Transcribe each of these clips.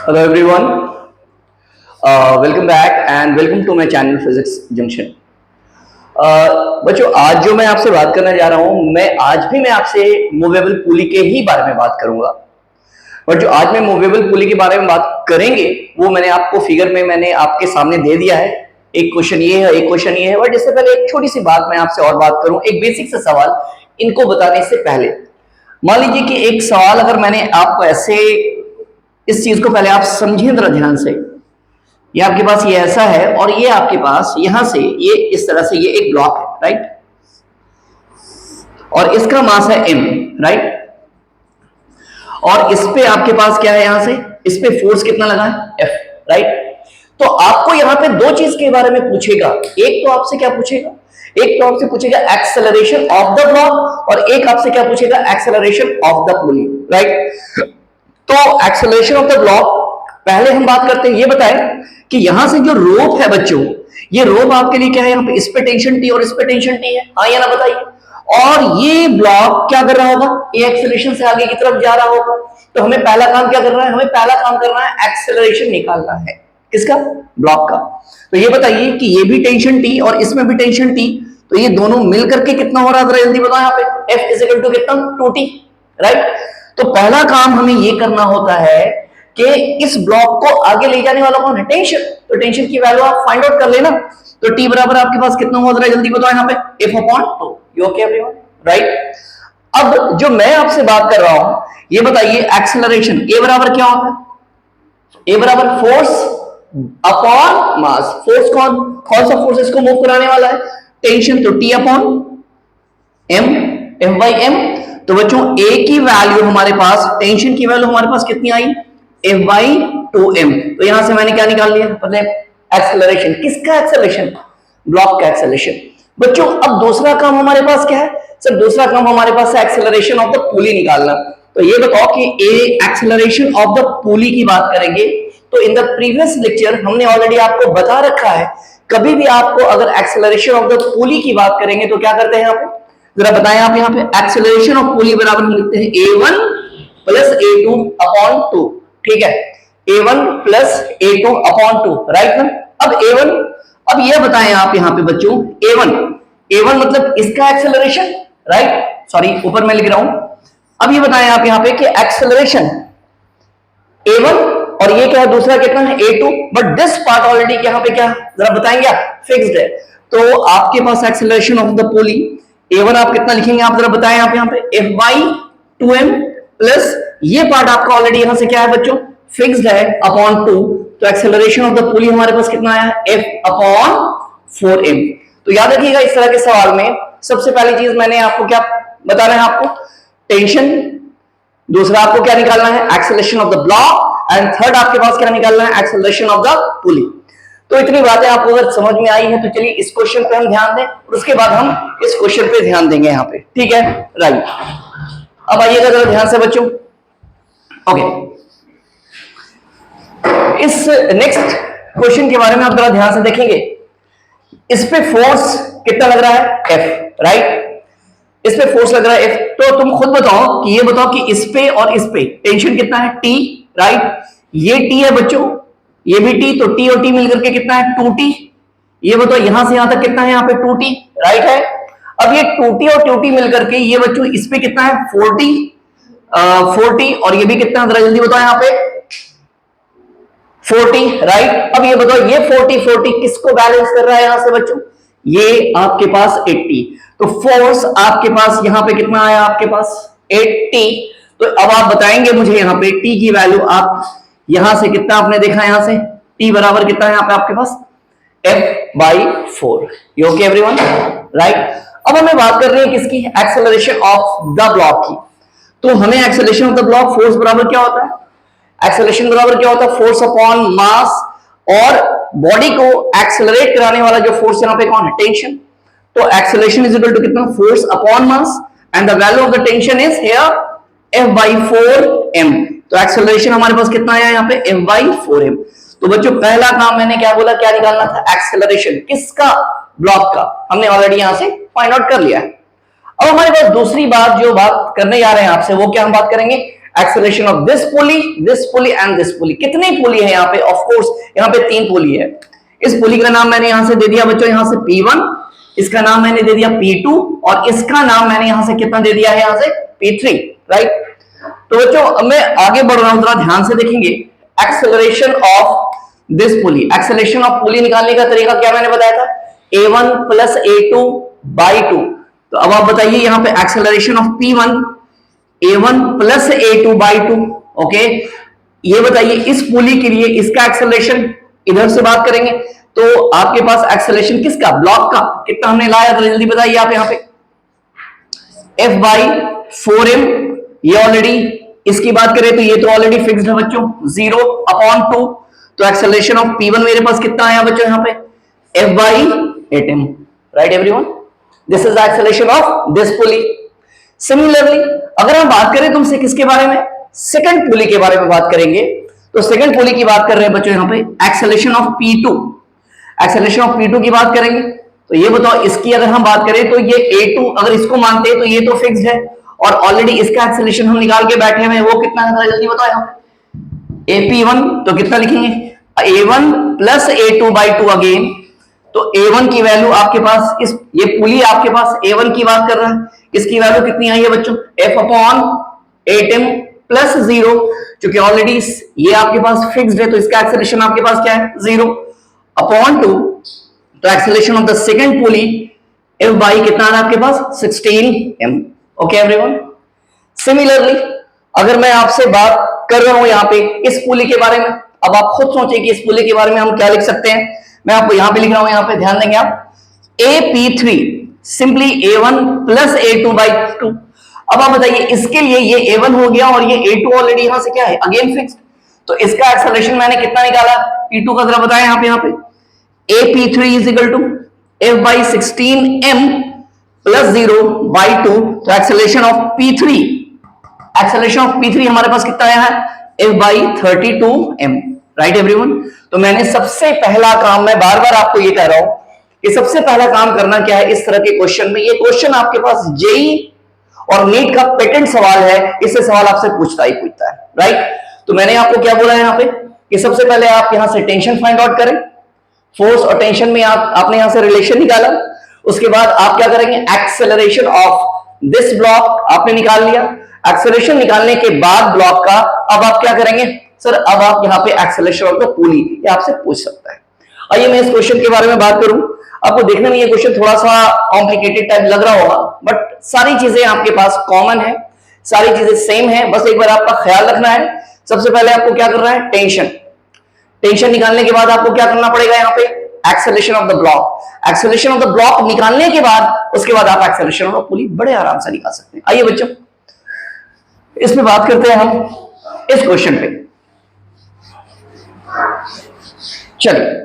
Hello everyone, welcome back and welcome to my channel Physics Junction. बच्चों आज जो मैं आपसे बात करने जा रहा हूँ मैं आपसे मूवेबल पुली के ही बारे में बात करूंगा। बट जो आज मैं मूवेबल पुली के बारे में बात करेंगे वो मैंने आपको फिगर में मैंने आपके सामने दे दिया है। एक क्वेश्चन ये है, एक क्वेश्चन ये है। बट इससे पहले एक छोटी सी बात मैं आपसे और बात करूं, एक बेसिक सा सवाल इनको बताने से पहले। मान लीजिए कि एक सवाल अगर मैंने आपको ऐसे, इस चीज को पहले आप समझें जरा ध्यान से। ये आपके पास ये ऐसा है और ये आपके पास यहां से ये इस तरह से ये एक ब्लॉक है, राइट, और इसका मास है m, राइट, और इस पे आपके पास क्या है, यहां से इस पे फोर्स कितना लगा है F, राइट। तो आपको यहां पे दो चीज के बारे में पूछेगा। एक तो आपसे क्या पूछेगा, एक तो आपसे पूछेगा एक्सेलरेशन ऑफ द ब्लॉक और एक आपसे क्या पूछेगा, acceleration of the pulley, right. तो एक्सेलरेशन ऑफ द ब्लॉक पहले हम बात करते हैं। ये बताएं कि यहां से जो रोप है बच्चों, ये रोप आपके लिए क्या है, यहाँ पे इस पे टेंशन T और इस पे टेंशन T है, हाँ या ना बताइए। और ये ब्लॉक क्या कर रहा होगा, ये एक्सेलरेशन से आगे की तरफ जा रहा होगा। तो हमें पहला काम क्या करना है, हमें पहला काम करना है एक्सेलरेशन निकालना है। किसका, ब्लॉक का। तो ये बताइए कि ये भी टेंशन T और इसमें भी टेंशन T, तो ये दोनों मिलकर के कितना हो रहा है, जल्दी बताओ। यहाँ पे F इज इक्वल टू कितना, 2T, राइट। तो पहला काम हमें ये करना होता है कि इस ब्लॉक को आगे ले जाने वाला कौन है, टेंशन। तो टेंशन की वैल्यू आप फाइंड आउट कर लेना। तो T बराबर आपके पास कितना हो रहा है, जल्दी बताओ। यहाँ पे F/2। You okay everyone, right. अब जो मैं आपसे बात कर रहा हूं, ये बताइए एक्सेलरेशन A बराबर क्या होता है, A बराबर फोर्स अपॉन मास। फोर्स कौन सा फोर्स इसको मूव कराने वाला है, टेंशन। तो T upon M, F by M। तो बच्चों A की वैल्यू हमारे पास, टेंशन की वैल्यू हमारे पास कितनी आई, F बाई 2M। तो यहां से मैंने क्या निकाल लिया, मतलब एक्सेलरेशन। किसका एक्सेलरेशन, ब्लॉक का एक्सेलरेशन। बच्चों अब दूसरा काम हमारे पास क्या है, सर दूसरा काम हमारे पास है एक्सेलरेशन ऑफ द पुली निकालना। तो ये बताओ कि एक्सेलरेशन ऑफ द पुली की बात करेंगे तो इन द प्रीवियस लेक्चर हमने ऑलरेडी आपको बता रखा है, कभी भी आपको अगर एक्सेलरेशन ऑफ द पुली की बात करेंगे तो क्या करते हैं आप, जरा बताएं आप। यहाँ पे एक्सेलरेशन ऑफ पुली बराबर हम लिखते हैं A1 प्लस A2 अपॉन 2, ठीक है, A1 plus A2 upon 2, right ना। अब A1, अब ये बताएं आप यहाँ पे बच्चों, A1 मतलब इसका एक्सेलरेशन, राइट, सॉरी ऊपर मैं लिख रहा हूं। अब ये बताएं आप यहाँ पे कि एक्सेलरेशन A1 और ये क्या है, दूसरा कितना है A2, but this part already यहाँ पे क्या, जरा बताएंगे आप, फिक्स्ड है। तो आपके पास acceleration of the pulley A1 आप कितना लिखेंगे, आप जरा बताएं आप यहाँ पे F बाई 2M प्लस ये पार्ट आपका ऑलरेडी यहां से क्या है बच्चों, फिक्स्ड है, अपॉन 2। तो एक्सेलरेशन ऑफ द पुली हमारे पास कितना आया, F अपॉन 4M। तो याद रखिएगा इस तरह के सवाल में सबसे पहली चीज मैंने आपको क्या बता रहे हैं, आपको टेंशन, दूसरा आपको क्या निकालना है, acceleration of the block, and third आपके पास क्या निकालना है, एक्सेलरेशन ऑफ द पुली। तो इतनी बातें आपको अगर समझ में आई है तो चलिए इस क्वेश्चन पे हम ध्यान दें और उसके बाद हम इस क्वेश्चन पे ध्यान देंगे यहाँ पे, ठीक है, राइट। अब आइएगा जरा ध्यान से बच्चों, ओके। इस नेक्स्ट क्वेश्चन के बारे में आप जरा ध्यान से देखेंगे। इस पे फोर्स कितना लग रहा है, F, राइट, इस पे फोर्स लग रहा है F। तो तुम खुद बताओ कि ये बताओ कि इस पे और इस पे टेंशन कितना है, T, राइट। ये T है बच्चों, ये भी T, तो T और T मिलकर के कितना है, 2T। ये बताओ यहां से यहां तक कितना है, यहाँ पे 2T, राइट है। अब ये 2T और 2T मिलकर के ये बच्चों इस पे कितना है, 40 और ये भी कितना, जरा जल्दी बताओ यहाँ पे 40, राइट। अब ये बताओ ये 40 किसको बैलेंस कर रहा है यहां से बच्चों, ये आपके पास 80। तो फोर्स आपके पास यहां पे कितना आया, आपके पास 80। तो अब आप बताएंगे मुझे यहाँ पे T की वैल्यू, आप यहां से कितना आपने देखा, यहां से T बराबर कितना है यहाँ पे आपके पास, F by 4। You okay everyone, right. अब हमें बात कर रहे हैं किसकी, एक्सेलरेशन ऑफ द ब्लॉक की। तो हमें acceleration of the block force बराबर क्या होता है, एक्सेलरेशन बराबर क्या होता है, फोर्स अपॉन मास, और बॉडी को एक्सेलरेट कराने वाला जो फोर्स यहाँ पे कौन है, टेंशन। तो एक्सेलरेशन इज इक्वल टू कितना, force upon mass, and the value of the tension is here F by 4M। तो एक्सेलरेशन हमारे पास कितना आया यहाँ पे, F बाई 4M। तो बच्चों पहला काम मैंने क्या बोला, क्या निकालना था, एक्सेलरेशन किसका, ब्लॉक का, हमने ऑलरेडी यहां से फाइंड आउट कर लिया है। अब हमारे पास दूसरी बात जो बात करने जा रहे हैं आपसे, वो क्या हम बात करेंगे, acceleration of this pulley and this pulley. कितनी पुली है यहाँ पे? ऑफ कोर्स यहाँ पे 3 पुली है। इस पुली का नाम मैंने यहां से दे दिया बच्चों, यहां से P1, इसका नाम मैंने दे दिया P2 और इसका नाम मैंने यहां से कितना दे दिया है? यहां से P3, राइट। तो बच्चों मैं आगे बढ़ रहा हूं, जरा ध्यान से देखेंगे। Acceleration of this pulley, acceleration of pulley निकालने का तरीका क्या मैंने बताया था? A1 plus A2 by 2। तो अब आप बताइए यहां पे acceleration of P1 A1 plus A2 by 2। Okay, ये बताइए इस पुली के लिए इसका एक्सेलरेशन इधर से बात करेंगे तो आपके पास एक्सेलरेशन किसका? ब्लॉक का कितना हमने लाया? तो जल्दी बताइए आप यहां पे। F बाई 4m, ये ऑलरेडी, इसकी बात करें तो ये तो ऑलरेडी फिक्स्ड है बच्चों, 0/2। तो एक्सेलरेशन ऑफ P1 मेरे पास कितना आया बच्चों यहां पे? F by 8m, right everyone. This is the acceleration of this pulley. Similarly अगर हम बात करें तुमसे किसके बारे में? सेकंड पुली के बारे में बात करेंगे। तो सेकंड पुली की बात कर रहे हैं बच्चों यहां पे, acceleration of P2। Acceleration of P2 की बात करेंगे तो ये बताओ, इसकी अगर हम बात करें तो ये A2 अगर इसको मानते हैं तो ये तो फिक्स्ड है और ऑलरेडी इसका एक्सेलरेशन हम निकाल के बैठे हैं, वो कितना है जल्दी बताओ यहां पे। AP1 तो कितना लिखेंगे? A1 plus A2 by 2 again. तो A1 की वैल्यू आपके पास, इस ये पुली आपके पास A1 की बात कर रहा है, इसकी वैल्यू कितनी आई है बच्चों? F/8m प्लस 0, क्योंकि ऑलरेडी ये आपके पास फिक्स्ड है तो इसका एक्सेलरेशन आपके पास क्या है? 0/2। तो acceleration of the second pulley F by कितना है आपके पास? 16m। Okay everyone. सिमिलरली अगर मैं आपसे बात कर रहा हूं यहां पे इस पुली के बारे में, अब आप खुद सोचिए कि इस पुली के बारे में हम क्या लिख सकते हैं। मैं आपको यहां पे लिख रहा हूं, यहां पे ध्यान देंगे आप। AP3 simply A1 plus A2 by 2। अब आप बताइए इसके लिए ये A1 हो गया और ये A2 ऑलरेडी यहां से क्या है? Again fixed. तो इसका एक्सेलरेशन मैंने कितना निकाला? P2 का जरा बताएं यहां पे। AP3 is equal to F by 16m plus 0 by 2। तो acceleration of P3, acceleration of P3 हमारे पास कितना आया है? F by 32m, right everyone. तो मैंने सबसे पहला काम, मैं बार बार आपको ये कह रहा हूं कि सबसे पहला काम करना क्या है इस तरह के क्वेश्चन में। ये क्वेश्चन आपके पास जेई और नीट का पेटेंट सवाल है, इससे सवाल आपसे पूछता ही पूछता है, राइट। तो मैंने आपको क्या बोला है यहां पे कि सबसे पहले आप यहां से टेंशन फाइंड आउट करें। फोर्स और टेंशन में आपने यहां से रिलेशन निकाला, उसके बाद आप क्या करेंगे? एक्सेलरेशन ऑफ दिस ब्लॉक आपने निकाल लिया। एक्सेलरेशन निकालने के बाद ब्लॉक का अब आप क्या करेंगे? सर अब आप यहां पे एक्सेलरेशन ऑफ द पुली, ये आपसे पूछ सकता है। आइए मैं इस क्वेश्चन के बारे में बात करूं। आपको देखने में ये क्वेश्चन थोड़ा सा कॉम्प्लिकेटेड टाइप लग रहा होगा, बट सारी चीजें आपके पास कॉमन है, सारी चीजें सेम है। बस एक बार आपका ख्याल रखना है, सबसे पहले आपको क्या करना है? टेंशन। टेंशन निकालने के बाद आपको क्या करना पड़ेगा यहां पे? Acceleration of the block. Acceleration of the block निकालने के बाद उसके बाद आप एक्सेलरेशन ऑफ द पुली बड़े आराम से निकाल सकते हैं। आइए बच्चों इसमें बात करते हैं हम इस क्वेश्चन पे। चलिए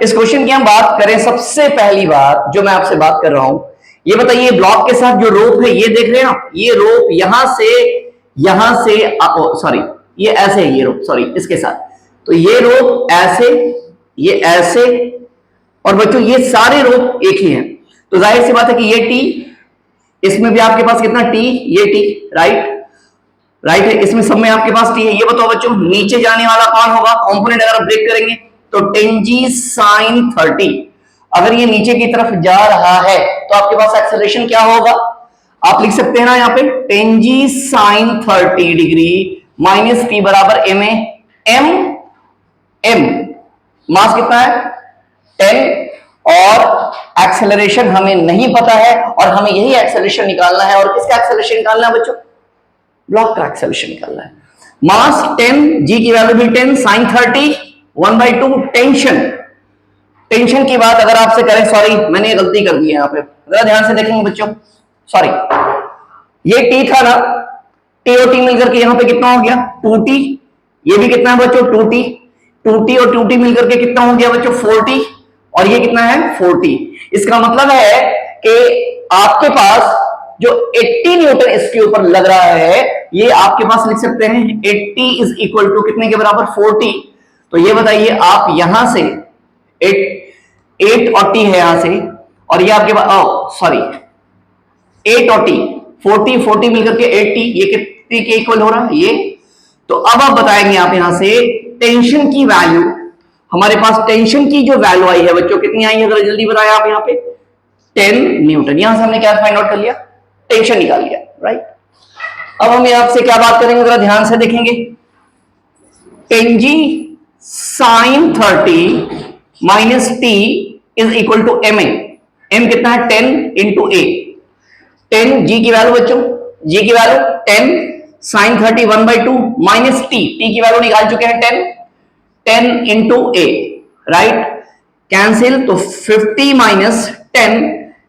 इस क्वेश्चन की हम बात करें। सबसे पहली बात जो मैं आपसे बात कर रहा हूं, ये बताइए ब्लॉक के साथ जो रोप है ये देख रहे हैं आप, ये रोप यहां से सॉरी ये ऐसे है, ये रोप सॉरी इसके साथ, तो ये रोप ऐसे, ये ऐसे, और बच्चों ये सारे रोप एक ही हैं। तो जाहिर सी बात है कि ये टी, इसमें भी आपके पास कितना टी, ये टी, राइट है, इसमें सब में आपके पास टी है। ये बताओ बच्चों नीचे जाने वाला कौन होगा? कंपोनेंट अगर आप ब्रेक करेंगे तो टेंजी साइन 30। अगर ये नीचे की तरफ जा रहा है तो आपके पास एक्सेलरेशन क्या होगा? आप लिख सकते हैं ना यहाँ पे ten g sine 30 degree minus T बराबर एम एम। मास कितना है? 10 और एक्सेलरेशन हमें नहीं पता है और हमें यही एक्सेलरेशन निकालना है। और किसका एक्सेलरेशन निकालना है बच्चों? ब्लॉक का एक्सेलरेशन निकालना है। मास 10, जी की वैल्यू भी 10, साइन 30, 1/2 टेंशन। टेंशन की बात अगर आपसे करें, सॉरी मैंने ये गलती कर दी है यहाँ पे, जरा ध्यान से देखेंगे बच्चों, सॉरी ये टी था ना, टी और टी मिलकर के यहाँ पे कितना हो गया? 2t। ये भी कितना है बच्चों? 2t। 2t और 2t मिलकर के कितना हो गया बच्चों? 4t। और ये कितना है? 4t। इसका मतलब है कि आपके पास जो 80 न्यूटन इसके ऊपर लग रहा है, ये आपके पास लिख सकते हैं 80 इज इक्वल टू कितने के बराबर? 40। तो ये बताइए आप यहां से 8 और t है यहां से, और ये आपके पास सॉरी 8 और t 40 मिलकर के 80, ये 50 के इक्वल हो रहा है ये। तो अब आप बताएंगे आप यहां से टेंशन की वैल्यू, हमारे पास टेंशन की जो वैल्यू आई है बच्चों कितनी आई है, जरा जल्दी बताया आप यहाँ पे 10 न्यूटन। यहां से हमने क्या फाइंड आउट कर लिया, टेंशन निकाल लिया, राइट। अब हम यहां से क्या बात करेंगे, जरा ध्यान से देखेंगे। Ten G sine 30 minus T is equal to M A. M कितना है 10 इंटू ए। 10 जी की वैल्यू बच्चों, जी की value 10 sine 30 1/2 minus T, T की वैल्यू निकाल चुके हैं 10 इंटू ए, राइट। कैंसिल, तो 50 minus 10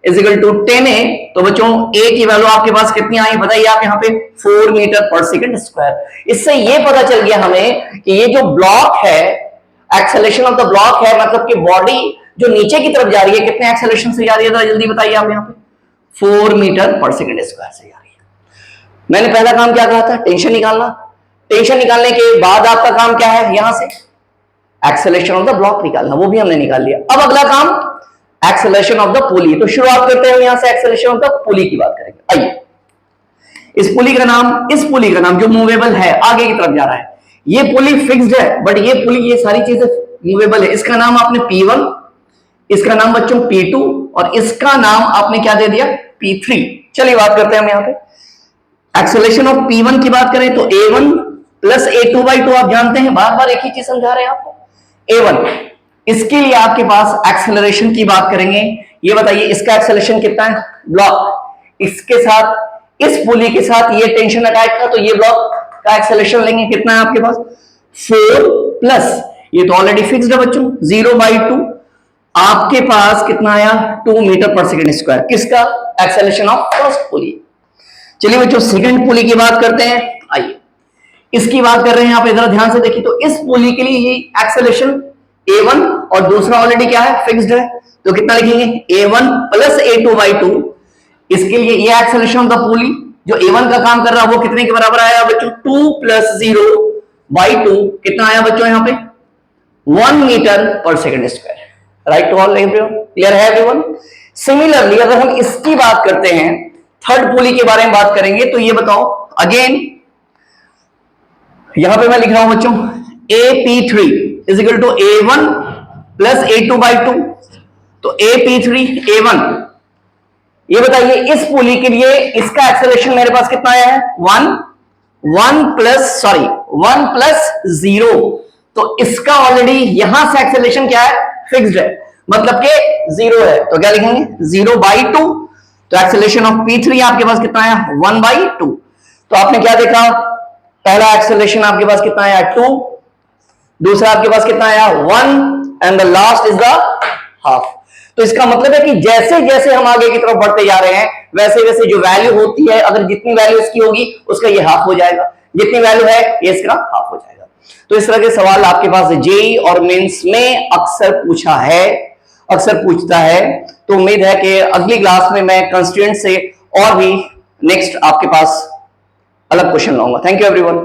is equal to 10a। तो बच्चों a की वैल्यू आपके पास कितनी आई बताइए आप यहाँ पे 4 मीटर पर सेकंड स्क्वायर। इससे ये पता चल गया हमें कि ये जो ब्लॉक है, एक्सेलरेशन ऑफ द ब्लॉक है, मतलब कि बॉडी जो नीचे की तरफ जा रही है कितने एक्सेलरेशन से जा रही है, जल्दी बताइए आप यहाँ पे 4 मीटर पर सेकंड स्क्वायर से जा रही है। मैंने पहला काम क्या कहा था, टेंशन निकालना। टेंशन निकालने के बाद आपका काम क्या है, यहां से एक्सेलरेशन ऑफ द ब्लॉक निकालना, वो भी हमने निकाल लिया। अब अगला काम एक्सेलरेशन ऑफ द पुली। तो शुरुआत करते हैं यहां से एक्सेलरेशन ऑफ द पुली की बात करेंगे। आइए, इस पुली का नाम जो मूवेबल है, आगे की तरफ जा रहा है, ये पुली फिक्स्ड है, बट ये पुली, ये सारी चीजें मूवेबल है। इसका नाम आपने P1, इसका नाम बच्चों P2 और इसका नाम आपने क्या दे दिया P3। चलिए बात करते हैं हम यहां पे एक्सेलरेशन ऑफ P1 की बात करें तो A1 प्लस A2/2। आप जानते हैं, बार बार एक ही चीज समझा रहे हैं आपको। A1, इसके लिए आपके पास एक्सेलरेशन की बात करेंगे। ये बताइए इसका एक्सेलरेशन कितना है, ब्लॉक इसके साथ, इस पुली के साथ ये टेंशन अटैक था, तो ये ब्लॉक का एक्सेलरेशन लेंगे, कितना है आपके पास 4 प्लस, ये तो ऑलरेडी फिक्स्ड है बच्चों 0/2, आपके पास कितना आया 2 मीटर पर सेकंड स्क्वायर। किसका, एक्सेलरेशन ऑफ फर्स्ट पुली। चलिए बच्चों सेकंड पुली की बात करते हैं। आइए, इसकी बात कर रहे हैं आप, इधर ध्यान से देखिए। तो इस पुली के लिए ये एक्सेलरेशन A1 और दूसरा ऑलरेडी क्या है, फिक्स्ड है, तो कितना लिखेंगे A1 प्लस A2/2। इसके लिए ये एक्सेलरेशन ऑफ द पुली जो A1 का काम कर रहा है वो कितने के बराबर आया बच्चों 2 प्लस 0/2। कितना आया बच्चों यहाँ पे 1 metre per second square, right to all everyone, clear है एवरीवन। सिमिलरली अगर हम इसकी बात करते हैं, थर्ड पुली के बारे में बात करेंगे, तो ये बताओ अगेन, यहां पे मैं लिख रहा हूं बच्चों AP3 is equal to A1 plus A2/2। तो AP3 A1, ये बताइए इस पुली के लिए इसका एक्सेलरेशन मेरे पास कितना आया है 1 प्लस 0। तो इसका ऑलरेडी यहां से एक्सेलरेशन क्या है, फिक्स्ड है, मतलब के 0 है, तो क्या लिखेंगे 0/2। तो एक्सेलरेशन ऑफ P3 आपके पास कितना आया 1/2। तो आपने क्या देखा, पहला एक्सेलरेशन आपके पास कितना आया 2, दूसरा आपके पास कितना आया 1 and the last is the half. तो इसका मतलब है कि जैसे जैसे हम आगे की तरफ बढ़ते जा रहे हैं वैसे वैसे जो वैल्यू होती है, अगर जितनी वैल्यू इसकी होगी उसका ये हाफ हो जाएगा, जितनी वैल्यू है ये इसका हाफ हो जाएगा। तो इस तरह के सवाल आपके पास जेईई और मेंस में अक्सर पूछा है, अक्सर पूछता है। तो उम्मीद है कि अगली क्लास में मैं कंस्ट्रेंट से और भी नेक्स्ट आपके पास अलग क्वेश्चन लाऊंगा। Thank you everyone.